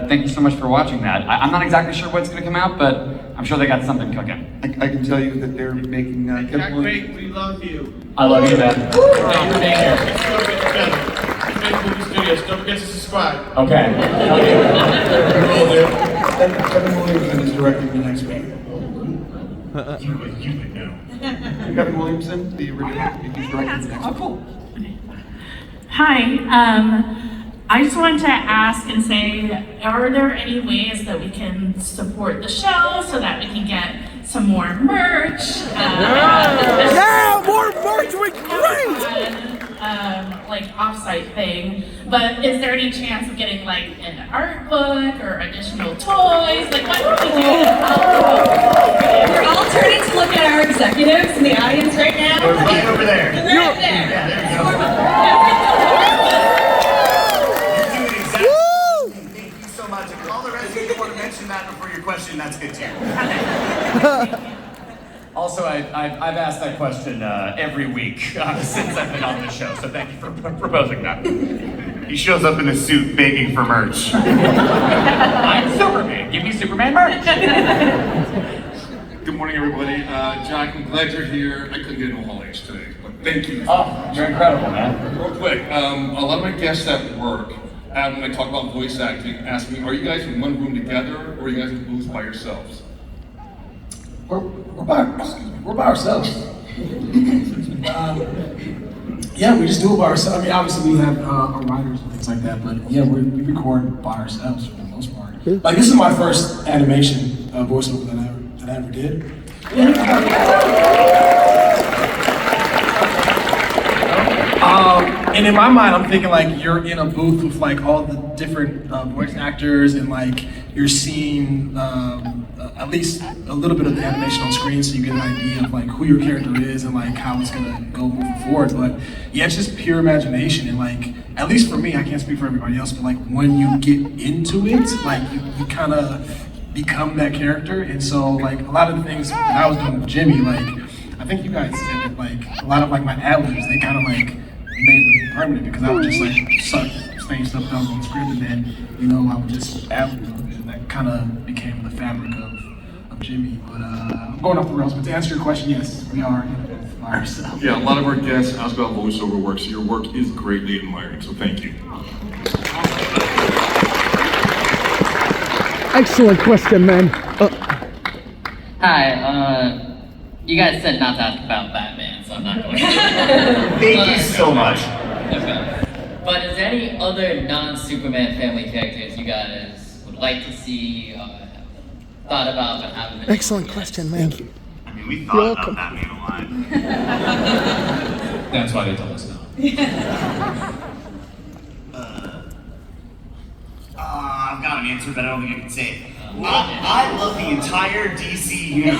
thank you so much for watching that. I'm not exactly sure what's going to come out, but I'm sure they got something cooking. I can tell you that they're making Jack, great, we love you. I love you, man. Thank you for being here. Movie Studios, don't forget to subscribe. Okay. Kevin Williamson is directing the next one. You would know. Kevin Williamson, the original, he's directing the next one. Cool. Hi, I just wanted to ask and say, are there any ways that we can support the show so that we can get some more merch? Yeah, more merch would be great! Like off-site thing, but is there any chance of getting like an art book or additional toys? Like what would we do? We're all turning to look at our executives in the audience right now. We're right over there. Right there. Yeah, there we go. You're doing exactly. Thank you so much. And all the rest of you want to mention that before your question, that's good too. Also, I've asked that question every week since I've been on the show, so thank you for proposing that. He shows up in a suit begging for merch. I'm Superman. Give me Superman merch. Good morning, everybody. Jack, I'm glad you're here. I couldn't get into Hall H today, but thank you. Oh, you're incredible, man. Real quick, a lot of my guests at work, when I talk about voice acting, ask me, are you guys in one room together, or are you guys in booths by yourselves? We're by ourselves. Yeah, we just do it by ourselves. I mean, obviously we have our writers and things like that, but yeah, we record by ourselves for the most part. Like this is my first animation voiceover that I ever did. And in my mind, I'm thinking like you're in a booth with like all the different voice actors, and like you're seeing at least a little bit of the animation on screen, so you get an idea of like who your character is and like how it's gonna go moving forward. But yeah, it's just pure imagination, and like at least for me, I can't speak for everybody else, but like when you get into it, like you kind of become that character. And so like a lot of the things that I was doing with Jimmy, like I think you guys said that like a lot of like my ad-libs, they kind of like made them permanent, because I would just like saying stuff that was on the script, and then I would just ad-lib, and that kind of became the fabric of Jimmy. But I'm going off the rails, but to answer your question, yes, we are by ourselves. Yeah, a lot of our guests ask about voiceover work, so your work is greatly admired, so thank you. Excellent question, man. Hi, you guys said not to ask about Batman, so I'm not going to. Thank you so much. Okay. But is there any other non-Superman family characters you guys would like to see, thought about, but haven't been? Excellent question, man. Thank you. I mean, we thought about Batman a lot. That's why they told us no. I've got an answer, but I don't think I can say it. I love the entire DC universe.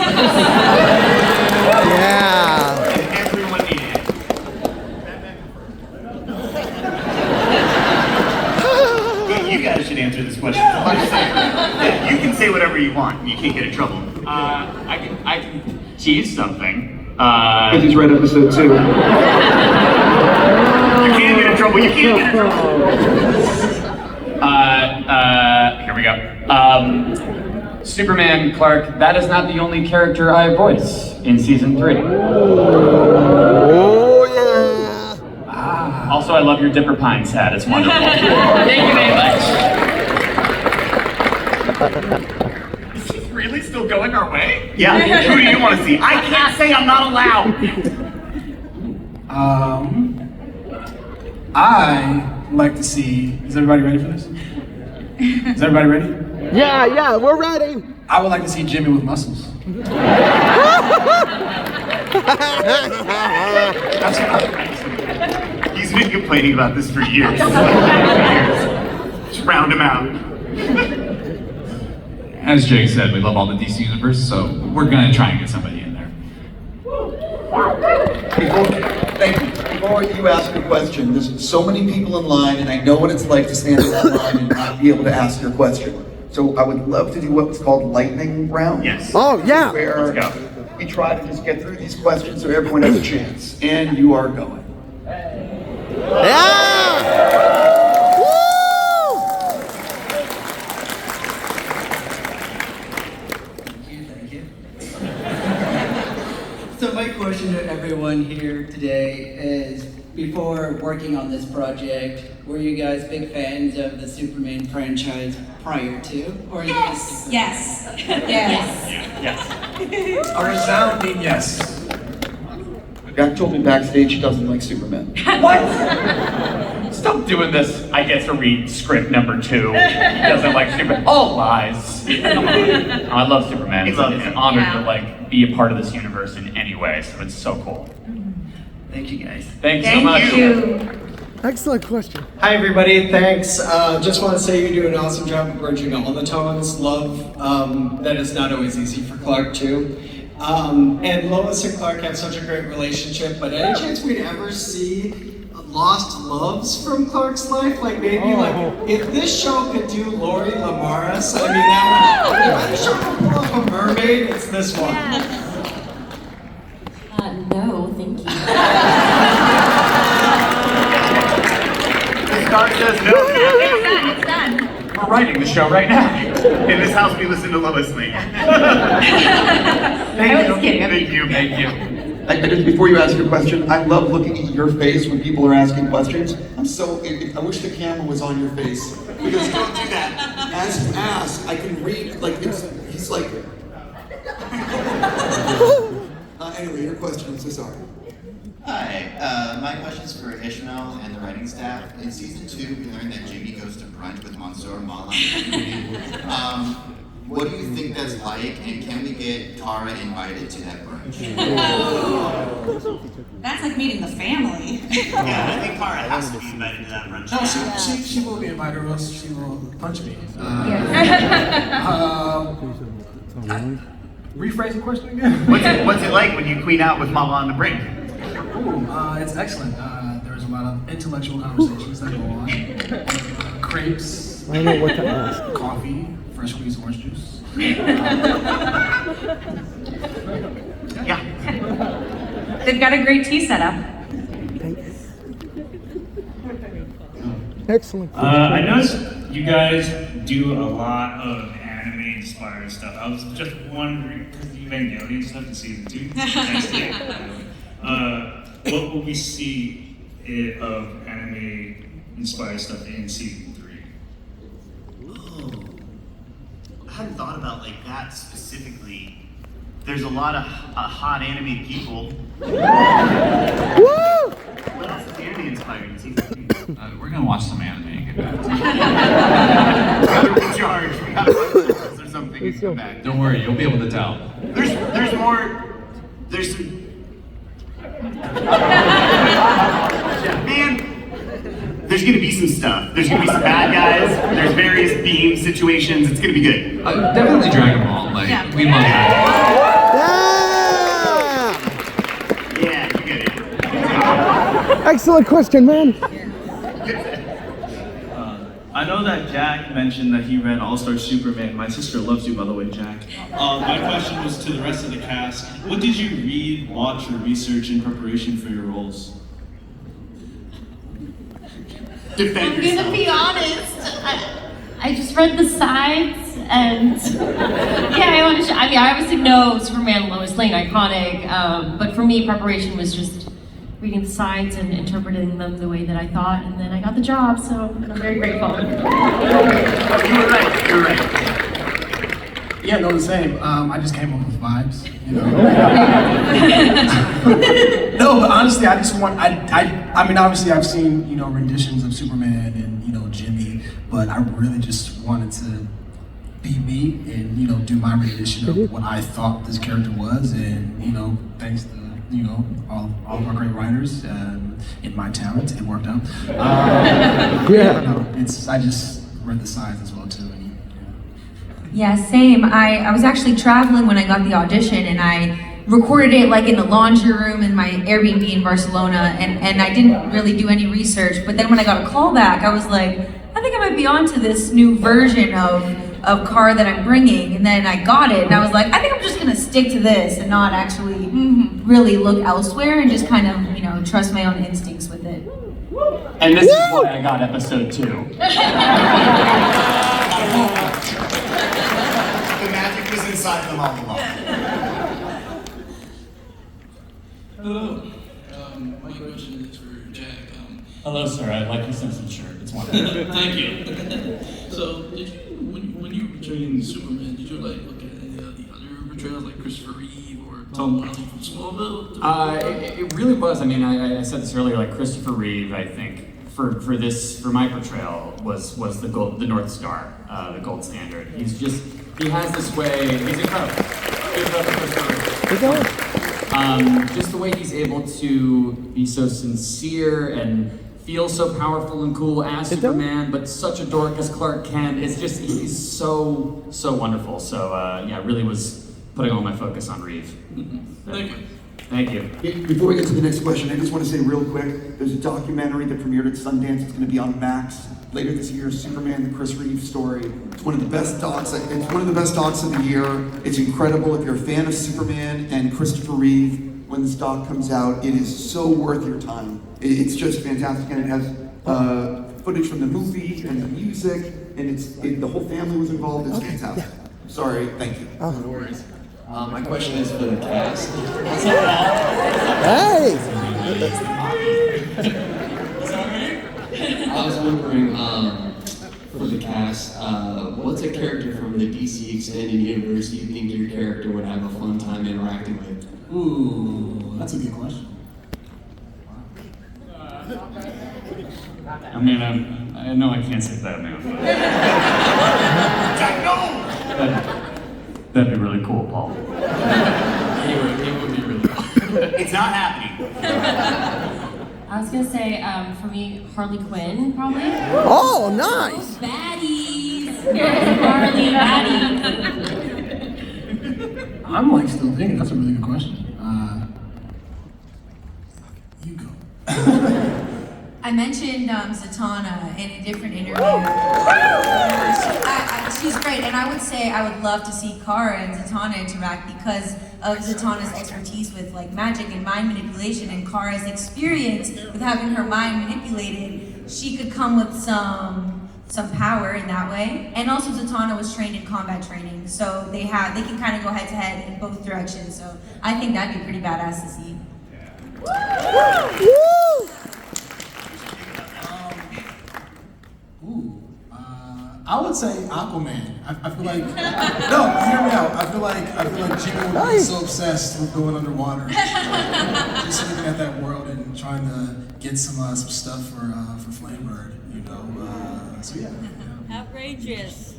Yeah. And everyone in it. You guys should answer this question. Yeah, you can say whatever you want. You can't get in trouble. I can tease something. Because he's read episode 2. You can't get in trouble. You can't get in trouble. Here we go. Superman, Clark, that is not the only character I voice in season 3. Oh, yeah. Also, I love your Dipper Pines hat. It's wonderful. Thank you very much. Is he really still going our way? Yeah, who do you want to see? I can't say, I'm not allowed. I like to see. Is everybody ready for this? Is everybody ready? Yeah, we're ready. I would like to see Jimmy with muscles. He's been complaining about this for years. Just round him out. As Jake said, we love all the DC universe, so we're gonna try and get somebody in there. Before you ask your question, there's so many people in line, and I know what it's like to stand in that line and not be able to ask your question. So I would love to do what's called lightning round. Yes. Oh, yeah. Where we try to just get through these questions so everyone has a chance. And you are going. Yeah! Woo! Thank you. So my question to everyone here today is, before working on this project, were you guys big fans of the Superman franchise prior to? Or Yes. Yes. Yes. A resounding yes. Jack told me backstage he doesn't like Superman. What? Stop doing this. I get to read script number 2. He doesn't like Superman. All lies. Come on. I love Superman. It's an honor to like be a part of this universe in any way, so it's so cool. Thank you guys. Thanks so much. Thank you. Excellent question. Hi everybody, thanks. Just want to say you do an awesome job of bridging all the tones. Love that it's not always easy for Clark too. And Lois and Clark have such a great relationship, but any chance we'd ever see lost loves from Clark's life? Like maybe like if this show could do Lori Lamaris, I mean that would, if any show could pull off a mermaid, it's this one. No, thank you. Clark says no. It's done. We're writing the show right now. In this house, we listen to Lois Lane. I was kidding. Thank you. Thank you. Before you ask your question, I love looking at your face when people are asking questions. I wish the camera was on your face. Because don't do that. As you ask, I can read, he's like... Anyway, your question, I'm so sorry. Hi, my question is for Ishmael and the writing staff. In season 2, we learned that Jimmy goes to brunch with Mansoor Malan. What do you think that's like, and can we get Tara invited to that brunch? That's like meeting the family. Yeah, I think Tara has to be invited to that brunch. No, she will be invited, or else she will punch me. Rephrase the question again. What's it like when you queen out with Mama on the brink? Ooh, it's excellent. There's a lot of intellectual conversations that go on. Crepes. I don't know what to ask. Coffee, fresh squeezed orange juice. Yeah. They've got a great tea set up. Excellent. I noticed you guys do a lot of anime-inspired stuff. I was just wondering, because you Evangelion stuff in season 2, next year, what will we see of anime-inspired stuff in season 3? Oh, I hadn't thought about like that specifically. There's a lot of hot anime people. What else is anime inspired in season 3? We're gonna watch some anime and get back to you. We gotta recharge. We gotta watch or something and come back. Don't worry, you'll be able to tell. There's more. There's some. Man, there's gonna be some stuff. There's gonna be some bad guys. There's various beam situations. It's gonna be good. Definitely Dragon Ball. Like we love that. Yeah, you get it. Excellent question, man. I know that Jack mentioned that he read All-Star Superman. My sister loves you, by the way, Jack. My question was to the rest of the cast. What did you read, watch, or research in preparation for your roles? I'm gonna be honest. I just read the sides and yeah, I obviously know Superman and Lois Lane, iconic. But for me, preparation was just reading the sides and interpreting them the way that I thought, and then I got the job, so I'm very grateful. You're right. Yeah, no, the same. I just came up with vibes, you know. No, but honestly, I just want. I mean, obviously, I've seen renditions of Superman and Jimmy, but I really just wanted to be me and do my rendition of what I thought this character was, and thanks to all of our great writers and my talent, it worked out. I don't know. I just read the sides as well too, and Yeah, same. I was actually traveling when I got the audition, and I recorded it like in the laundry room in my Airbnb in Barcelona, and I didn't really do any research. But then when I got a call back, I was like, I think I might be onto this new version of car that I'm bringing. And then I got it, and I was like, I think I'm just gonna stick to this and not actually really look elsewhere, and just kind of, you know, trust my own instincts with it. And this is why I got episode 2. The magic was inside them all along. Hello. My question is for Jack. Hello, sir. I like your Simpsons shirt. It's wonderful. Thank you. So, did you, when you were portraying Superman, did you like look at any of the other portrayals like Christopher Reeve or Tom Welling from Smallville? It really was. I mean, I said this earlier. Like Christopher Reeve, I think for my portrayal was the North Star, the gold standard. He has this way. He's incredible. Just the way he's able to be so sincere and feel so powerful and cool as Superman, but such a dork as Clark Kent. It's just, he's so wonderful. So yeah, really was putting all my focus on Reeve. Thank you. Thank you. Before we get to the next question, I just want to say real quick, there's a documentary that premiered at Sundance. It's going to be on Max later this year, Superman, the Chris Reeve story. It's one of the best docs. It's one of the best docs of the year. It's incredible. If you're a fan of Superman and Christopher Reeve, when this doc comes out, it is so worth your time. It's just fantastic, and it has footage from the movie and the music, and the whole family was involved. It's fantastic. Sorry, thank you. Oh. No worries. My question is for the cast. Hey! I was wondering, for the cast, what's a character from the DC Extended Universe you think your character would have a fun time interacting with? Ooh, that's a good question. I mean, I know I can't say Batman. That'd be really cool, Paul. It would be really cool. It's not happening. I was gonna say, for me, Harley Quinn, probably. Oh, nice! Baddies! Harley baddies! I'm like still thinking. That's a really good question. You go. I mentioned Zatanna in a different interview. She's great, and I would say I would love to see Kara and Zatanna interact because of Zatanna's expertise with like magic and mind manipulation, and Kara's experience with having her mind manipulated. She could come with some power in that way. And also Zatanna was trained in combat training, so they can kind of go head to head in both directions. So I think that'd be pretty badass to see. I would say Aquaman. I feel like no, hear me out. I feel like Gina would be so obsessed with going underwater, just looking at that world and trying to get some stuff for Flamebird. You know, so yeah. Outrageous.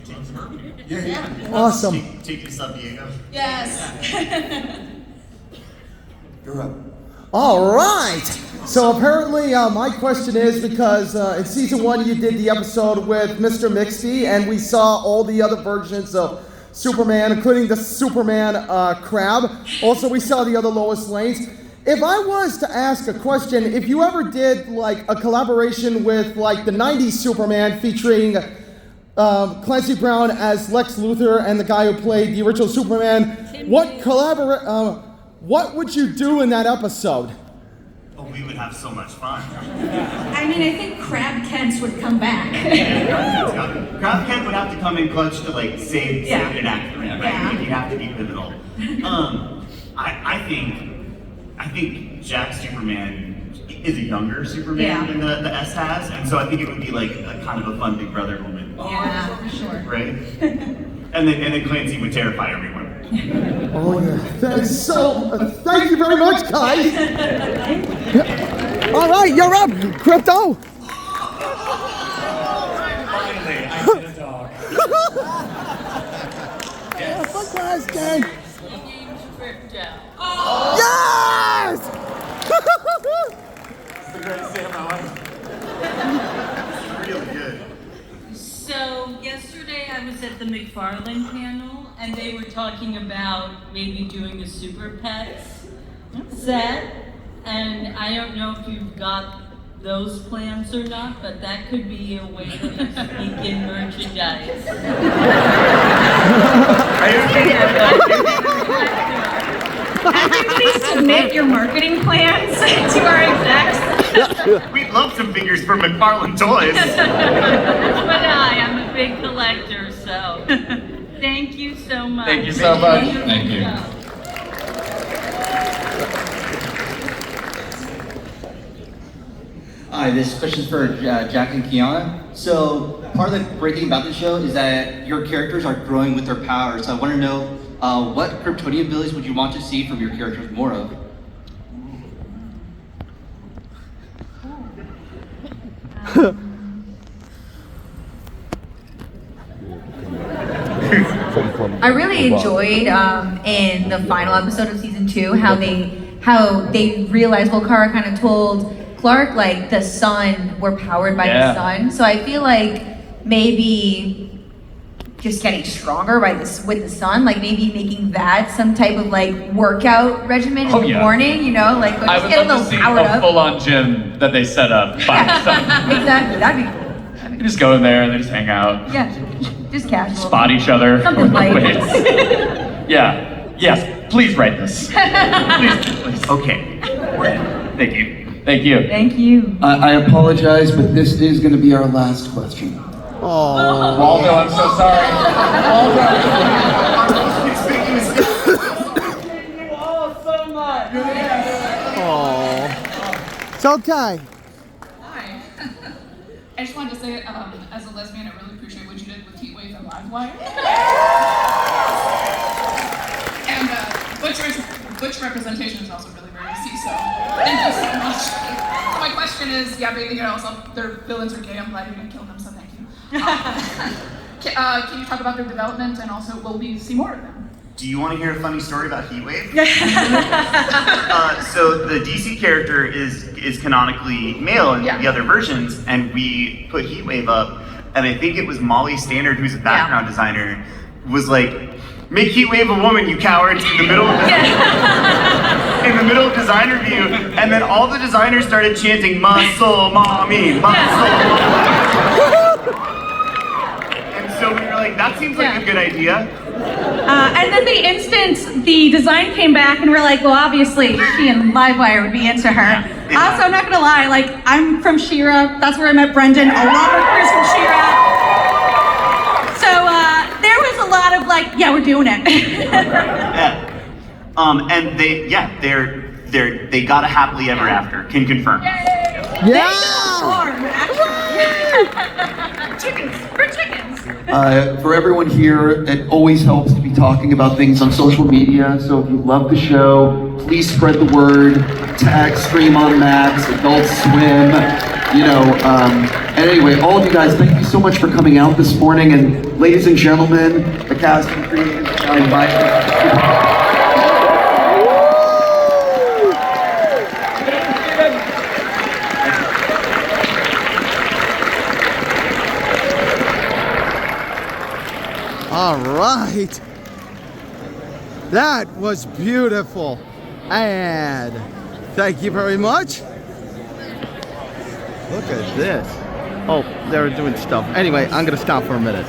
Yeah. Awesome. Take your San Diego. Yes. You're up. All right. So apparently, my question is because in season 1 you did the episode with Mr. Mixty, and we saw all the other versions of Superman, including the Superman crab. Also, we saw the other Lois Lanes. If I was to ask a question, if you ever did like a collaboration with like the '90s Superman featuring Clancy Brown as Lex Luthor and the guy who played the original Superman, what would you do in that episode? Oh, we would have so much fun. I mean, I think Crab Kent would come back. Crab Kent would have to come in clutch to like save an actor, right? Yeah. Like, you have to be pivotal. I think Jack Superman is a younger Superman than the S has, and so I think it would be like a kind of a fun Big Brother moment. Yeah, for sure. Right? And then Clancy would terrify everyone. Oh yeah. Thank you very much, guys. All right, you're up, Crypto. Finally, I did a dog. Yes. Fuck last game. Yes! It's the greatest day of my life. Really good. So yesterday I I was at the McFarlane panel, and they were talking about maybe doing a Super Pets set, and I don't know if you've got those plans or not, but that could be a way that you sneak in merchandise. Please submit your marketing plans to our execs. We'd love some figures for McFarlane Toys. But I'm a big collector, so thank you so much. Thank you so much. Thank you. Hi, this question is for Jack and Kiana. So part of the great thing about the show is that your characters are growing with their powers. So I want to know what Kryptonian abilities would you want to see from your characters more of? I really enjoyed in the final episode of season 2 how they realized, well, Kara kind of told Clark like the sun, we're powered by the sun. So I feel like maybe just getting stronger by this with the sun, like maybe making that some type of like workout regimen in the morning, you know, like I just would get a love little to see powered a up. full-on gym that they set up by the sun. Exactly, that'd be cool. You just go in there and they just hang out, Yeah, just casual. spot each other. Something light. Yeah. Yes. Please write this. Please. Okay. Thank you. Thank you. Thank you. I apologize, but this is going to be our last question. Oh. Waldo, I'm so sorry. Oh. It's okay. Hi. I just wanted to say, as a lesbian, I really appreciate what you did with Heatwave and Livewire. And butch representation is also really rare to see, so thank you so much. My question is, yeah, but you know, their villains are gay. I'm glad you didn't kill them, so thank you. Can you talk about their development, and also will we see more of them? Do you want to hear a funny story about Heatwave? So the DC character is canonically male in the other versions, and we put Heatwave up, and I think it was Molly Standard, who's a background designer, was like, "Make Heatwave a woman, you cowards!" in the middle of in the middle of design review, and then all the designers started chanting "Muscle Mommy, Muscle Mommy." And so we were like, "That seems like a good idea." And then the instant the design came back, and we're like, well, obviously she and Livewire would be into her. Also, I'm not gonna lie, like I'm from She-Ra. That's where I met Brendan. A lot of Chris from She-Ra. So there was a lot of like, yeah, we're doing it. And they got a happily ever after. Can confirm. Yeah. Chickens. We're chickens. For everyone here, it always helps to be talking about things on social media. So if you love the show, please spread the word. Tag Stream on Max, Adult Swim. You know. And anyway, all of you guys, thank you so much for coming out this morning. And ladies and gentlemen, the cast and creators, I invite you. All right. That was beautiful. And thank you very much. Look at this. Oh, they're doing stuff. Anyway, I'm going to stop for a minute.